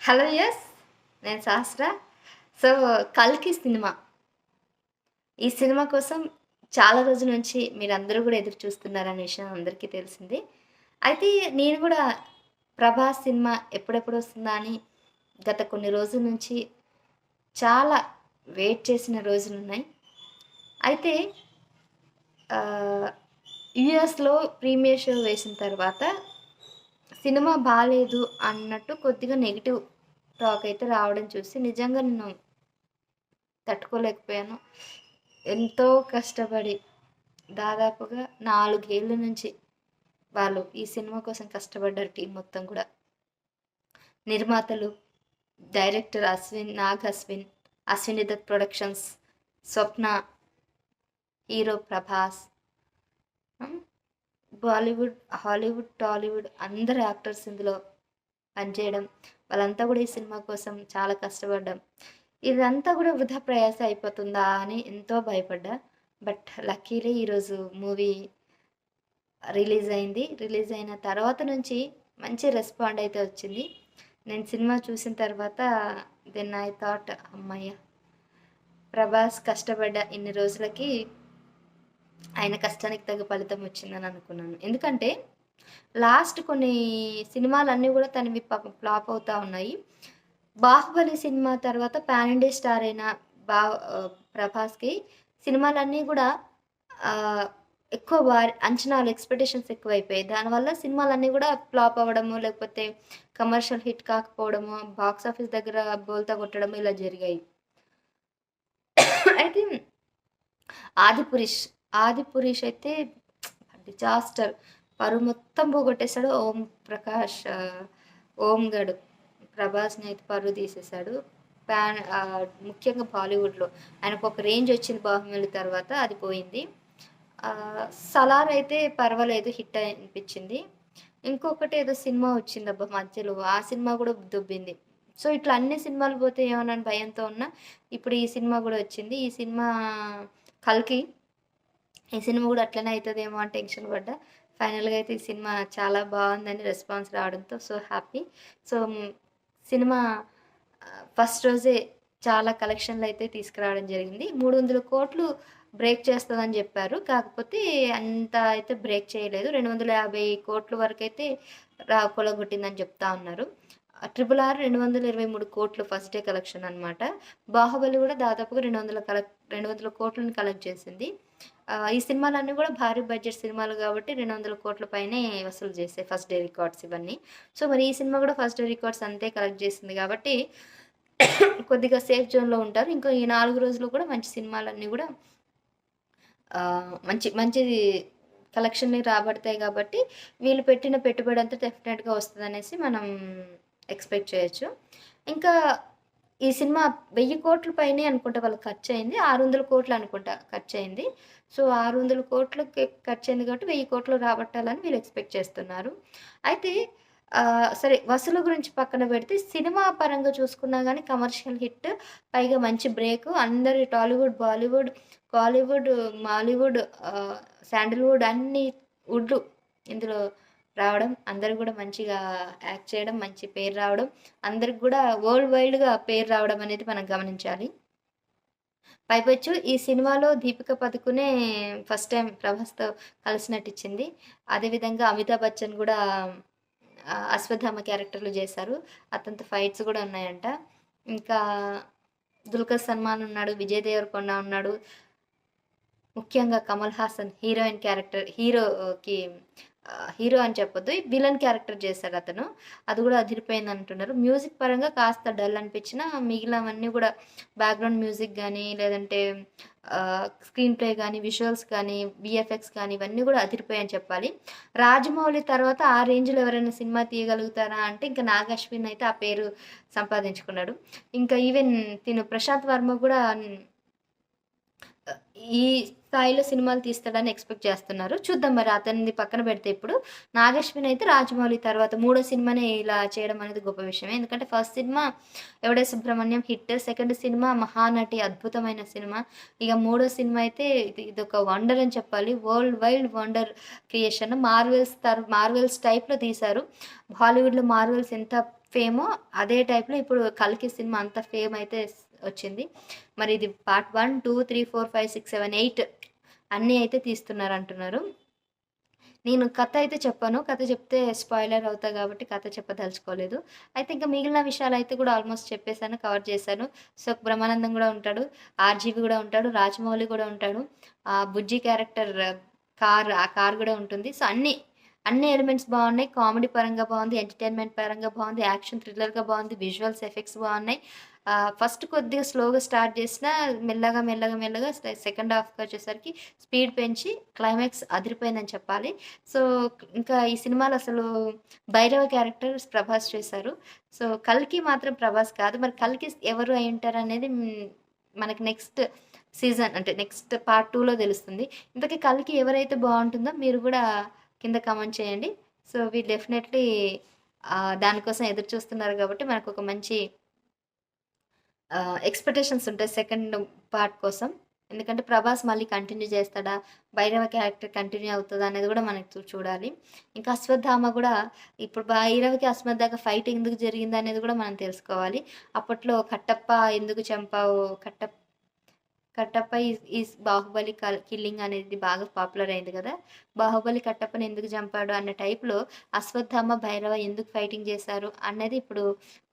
Hello yes, నేను శాస్త్ర. So, 'కల్కి' సినిమా. ఈ సినిమా కోసం చాలా రోజుల నుంచి మీరందరూ గూడా ఎదురు చూస్తున్నారనే విషయం అందరికీ తెలిసిందే. అయితే నేను గూడా 'ప్రభాస్' సినిమా ఎప్పుడెప్పుడొస్తుందా అని గత కొన్ని రోజుల నుంచి చాలా వెయిట్ చేసిన రోజులున్నాయి. అయితే ఆహ్, యూఎస్‌లో ప్రీమియర్ షో వేసిన తర్వాత సినిమా బాలేదు అన్నట్టు కొద్దిగా నెగెటివ్ టాక్ అయితే రావడం చూసి నిజంగా నేను తట్టుకోలేకపోయాను. ఎంతో కష్టపడి దాదాపుగా 4 ఏళ్ల నుంచి వాళ్ళు ఈ సినిమా కోసం కష్టపడ్డారు టీమ్ మొత్తం కూడా. నిర్మాతలు, డైరెక్టర్ నాగ్ అశ్విన్, అశ్విని దత్ ప్రొడక్షన్స్, స్వప్న, హీరో ప్రభాస్, హ్మ్. బాలీవుడ్, హాలీవుడ్, టాలీవుడ్ అందరు యాక్టర్స్ ఇందులో పనిచేయడం. వాళ్ళంతా కూడా ఈ సినిమా కోసం చాలా కష్టపడ్డాం. ఇదంతా కూడా వృధా ప్రయాస అయిపోతుందా అని ఎంతో భయపడ్డా. బట్ లక్కీలీ ఈరోజు మూవీ రిలీజ్ అయింది. రిలీజ్ అయిన తర్వాత నుంచి మంచి రెస్పాండ్ అయితే వచ్చింది. నేను సినిమా చూసిన తర్వాత దెన్ ఐ థాట్ హమ్మయ్య! ప్రభాస్ కష్టపడ్డ ఇన్ని రోజులకి ఆయన కష్టానికి తగ్గ ఫలితం వచ్చిందని అనుకున్నాను. ఎందుకంటే లాస్ట్ కొన్ని సినిమాలన్నీ గూడా తనవి పాపం ఫ్లాప్ అవుతా ఉన్నాయి. 'బాహుబలి' సినిమా తర్వాత పాన్ ఇండియా స్టార్ అయిన ప్రభాస్‌కి సినిమాలన్నీ గూడా ఆహ్, ఎక్కువ అంచనాలు, ఎక్స్‌పెక్టేషన్స్ ఎక్కువైపోయాయి. దానివల్ల సినిమాలన్నీ గూడా ఫ్లాప్ అవ్వడము, లేకపోతే కమర్షియల్ హిట్ కాకపోవడము, బాక్స్ ఆఫీస్ దగ్గర బోల్తా కొట్టడము ఇలా జరిగాయి. అయితే 'ఆదిపురుష్', 'ఆదిపురుష్' అయితే డిజాస్టర్. పరువు మొత్తం పోగొట్టేసాడు ఓం గడు. ప్రభాస్‌ని అయితే పరువు తీసేసాడు. ముఖ్యంగా బాలీవుడ్‌లో. ఆయనకొక రేంజ్ వచ్చింది 'బాహుబలి' తర్వాత అది పోయింది. 'సలార్' అయితే పర్వాలేదు హిట్ అనిపించింది. ఇంకొకటి ఏదో సినిమా వచ్చిందబ్బా మధ్యలో. ఆ సినిమా కూడా దొబ్బింది. సో, ఇట్లా అన్ని సినిమాలు పోతే ఏమోనని భయంతో ఉన్నా. ఇప్పుడు ఈ సినిమా కూడా వచ్చింది. ఈ సినిమా 'కల్కి'. ఈ సినిమా కూడా అట్లనే అయితదేమో అని టెన్షన్ పడ్డా. ఫైనల్‌గా అయితే ఈ సినిమా చాలా బావుందని రెస్పాన్స్ రావడంతో so happy. So, cinema first రోజే చాలా కలెక్షన్‌లయితే తీసుకురావడం జరిగింది. 300,00,00,000 బ్రేక్ చేస్తదని జెప్పారు. కాకపోతే అంత అయితే బ్రేక్ చేయలేదు. 250,00,00,000 వరకైతే కొల్లగొట్టిందని చెప్తా ఉన్నారు. 'RRR' 223,00,00,000 ఫస్ట్ డే కలెక్షన్ అనమాట. 'బాహుబలి' గూడా దాదాపుగా 200,00,00,000 కలెక్ట్ చేసింది. ఈ సినిమాలన్నీ గూడా భారీ బడ్జెట్ సినిమాలు గాబట్టి 200,00,00,000 పైనే వసూలు చేసాయి ఫస్ట్ డే రికార్డ్స్ ఇవన్నీ. సో, మరి ఈ సినిమా గూడా ఫస్ట్ డే రికార్డ్స్ అంతే కలెక్ట్ చేసింది గాబట్టి కొద్దిగా సేఫ్ జోన్‌లో ఉంటారు. ఇంకా ఈ 4 రోజులు కూడా మంచి సినిమాలన్నీ గూడా మంచి మంచి కలెక్షన్‌ని రాబడతాయి గాబట్టి వీళ్ళు పెట్టిన పెట్టుబడంతా డెఫినెట్‌గా వస్తదనేసి మనం ఎక్స్‌పెక్ట్ చేయొచ్చు. ఇంకా ఈ సినిమా 1000,00,00,000 పైనే అనుకుంటా వాళ్ళకి ఖర్చయింది. 600,00,00,000 అనుకుంటా ఖర్చయింది. సో, 600,00,00,000కి ఖర్చయింది కాబట్టి 1000,00,00,000 రాబట్టాలని వీళ్ళు ఎక్స్‌పెక్ట్ చేస్తున్నారు. అయితే సరే వసూలు గురించి పక్కన పెడితే సినిమా పరంగా చూసుకున్నా గానీ కమర్షియల్ హిట్, పైగా మంచి బ్రేకు అందరి టాలీవుడ్, బాలీవుడ్, కాలీవుడ్, మాలీవుడ్, శాండిల్‌వుడ్ అన్ని వుడ్లు ఇందులో రావడం, అందరూ గూడా మంచిగా యాక్ట్ చేయడం, మంచి పేరు రావడం, అందరికి గూడా వరల్డ్ వైడ్‌గా పేరు రావడం అనేది మనం గమనించాలి. పైపెచ్చు ఈ సినిమాలో దీపిక పదుకునే ఫస్ట్ టైమ్ ప్రభాస్‌తో కలిసి నటించింది. అదేవిధంగా అమితాబ్ బచ్చన్ గూడా అశ్వత్థామ క్యారెక్టర్‌లో చేశారు. అతనితో ఫైట్స్ గూడా ఉన్నాయంట. ఇంకా దుల్కర్ సల్మాన్ ఉన్నాడు, విజయ్ దేవరకొండ ఉన్నాడు. ముఖ్యంగా Kamal Haasan heroine character hero అని చెప్పొద్దు. విలన్ క్యారెక్టర్ చేశాడతను. అది గూడా అదిరిపోయిందంటున్నారు. మ్యూజిక్ పరంగా కాస్త డల్ అనిపించినా మిగిలినవన్నీ గూడా బ్యాక్‌గ్రౌండ్ మ్యూజిక్ గానీ, లేదంటే స్క్రీన్ ప్లే గానీ, విజువల్స్ గానీ, వీఎఫ్ఎక్స్ గానీ ఇవన్నీ గూడా అదిరిపోయాయని చెప్పాలి. రాజమౌళి తర్వాత ఆ రేంజ్‌లో ఎవరైనా సినిమా తీయగలుగుతారా అంటే ఇంకా నాగ్ అశ్విన్ అయితే ఆ పేరు సంపాదించుకున్నాడు. ఇంకా ఈవెన్ ప్రశాంత్ వర్మ గూడా ఈ స్థాయిలో సినిమాలు తీస్తాడని ఎక్స్‌పెక్ట్ చేస్తున్నారు. చూద్దాం మరి అతనిది పక్కన పెడితే ఇప్పుడు. నాగశ్విన్ అయితే రాజమౌళి తర్వాత మూడో సినిమానే ఇలా చేయడం అనేది గొప్ప విషయమే. ఎందుకంటే ఫస్ట్ సినిమా 'ఎవడే Subrahmanyam' hit. Second cinema 'Mahanati' అద్భుతమైన సినిమా. ఇక మూడో సినిమా అయితే ఇదొక వండర్ అని చెప్పాలి. World wide wonder creation. Marvel's టైప్‌లో తీశారు. హాలీవుడ్‌లో మార్వెల్స్ ఎంత ఫేమో అదే టైప్‌లో ఇప్పుడు 'కల్కి' సినిమా అంత ఫేమ్ అయితే వచ్చింది. మరి ఇది పార్ట్ 1, 2, 3, 4, 5, 6, 7, 8 అన్నీ అయితే తీస్తున్నారంటున్నారు. నేను కథ అయితే చెప్పను. కథ చెప్తే స్పాయిలర్ అవుతా కాబట్టి కథ చెప్పదలుచుకోలేదు. అయితే ఇంకా మిగిలిన విషయాలైతే కూడా ఆల్మోస్ట్ చెప్పేసాను, కవర్ చేశాను. సో, బ్రహ్మానందం గూడా ఉంటాడు, ఆర్‌జీవి గూడా ఉంటాడు, రాజమౌళి గూడా ఉంటాడు. బుజ్జి క్యారెక్టర్ ఆ కార్ గూడా ఉంటుంది. సో, అన్ని ఎలిమెంట్స్ బావున్నాయి. కామెడీ పరంగా బావుంది, ఎంటర్‌టైన్‌మెంట్ పరంగా బావుంది, యాక్షన్ థ్రిల్లర్‌గా బావుంది, విజువల్స్ ఎఫెక్ట్స్ బావున్నాయి. ఫస్ట్ కొద్దిగా స్లోగా స్టార్ట్ చేసినా మెల్లగా సెకండ్ హాఫ్‌కొచ్చేసరికి స్పీడ్ పెంచి క్లైమాక్స్ అదిరిపోయిందని చెప్పాలి. సో, ఇంకా ఈ సినిమాలో అసలు భైరవ క్యారెక్టర్ ప్రభాస్ చేశారు. సో, కల్కి మాత్రం ప్రభాస్ కాదు. మరి కల్కి ఎవరు అయ్యుంటారనేది మనకి నెక్స్ట్ సీజన్ అంటే నెక్స్ట్ పార్ట్ 2లో తెలుస్తుంది. ఇంతకీ కల్కి ఎవరైతే బావుంటుందో మీరు గూడా కింద కామెంట్ చేయండి. సో, వి డెఫినెట్‌లీ దానికోసం ఎదురు చూస్తున్నారు గాబట్టి మనకొక మంచి ఎక్స్‌పెక్టేషన్స్ ఉంటాయి సెకండ్ పార్ట్ కోసం. ఎందుకంటే 'ప్రభాస్' మళ్ళీ కంటిన్యూ చేస్తాడా? 'భైరవ' క్యారెక్టర్ కంటిన్యూ అవుతదా? అనేది గూడా మనకి చూడాలి. ఇంకా 'అశ్వత్థామ' గూడా ఇప్పుడు 'భైరవకి' 'అశ్వత్థాక' ఫైట్ ఎందుకు జరిగిందనేది గూడా మనం తెలుసుకోవాలి. అప్పట్లో 'కట్టప్ప ఎందుకు చంపావు? కట్టప్ప ఈస్ బాహుబలి కిల్లింగ్' అనేది బాగా పాపులర్ అయింది గదా! బాహుబలి కట్టప్పని ఎందుకు చంపాడు అన్న టైప్‌లో 'అశ్వత్థామ', 'భైరవ' ఎందుకు ఫైటింగ్ చేశారు అన్నది ఇప్పుడు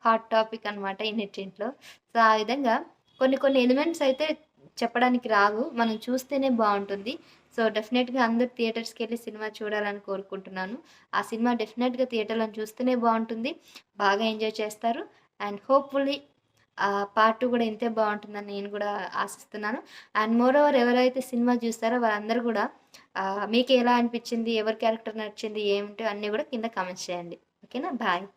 హాట్ టాపిక్ అనమాట ఈ నెట్టింట్లో. సో, ఆ విధంగా కొన్ని ఎలిమెంట్స్ అయితే చెప్పడానికి రావు. మనం చూస్తేనే బావుంటుంది. సో, డెఫినెట్‌గా అందరూ థియేటర్స్‌కెళ్ళి సినిమా చూడాలని కోరుకుంటున్నాను. ఆ సినిమా డెఫినెట్‌గా థియేటర్‌లో చూస్తేనే బావుంటుంది. బాగా ఎంజాయ్ చేస్తారు. అండ్ హోప్‌ఫుల్లీ పార్ట్ 2 గూడా ఇంతే బావుంటుందని నేను గూడా ఆశిస్తున్నాను. అండ్ మోరోవర్ ఎవరైతే సినిమా జూస్తారో వాళ్ళందరూ గూడా మీకెలా అనిపిచ్చింది? ఎవరి క్యారెక్టర్ నచ్చింది? ఏమిటి? అన్నీ గూడా కింద కామెంట్స్ చేయండి. ఓకేనా? బాయ్.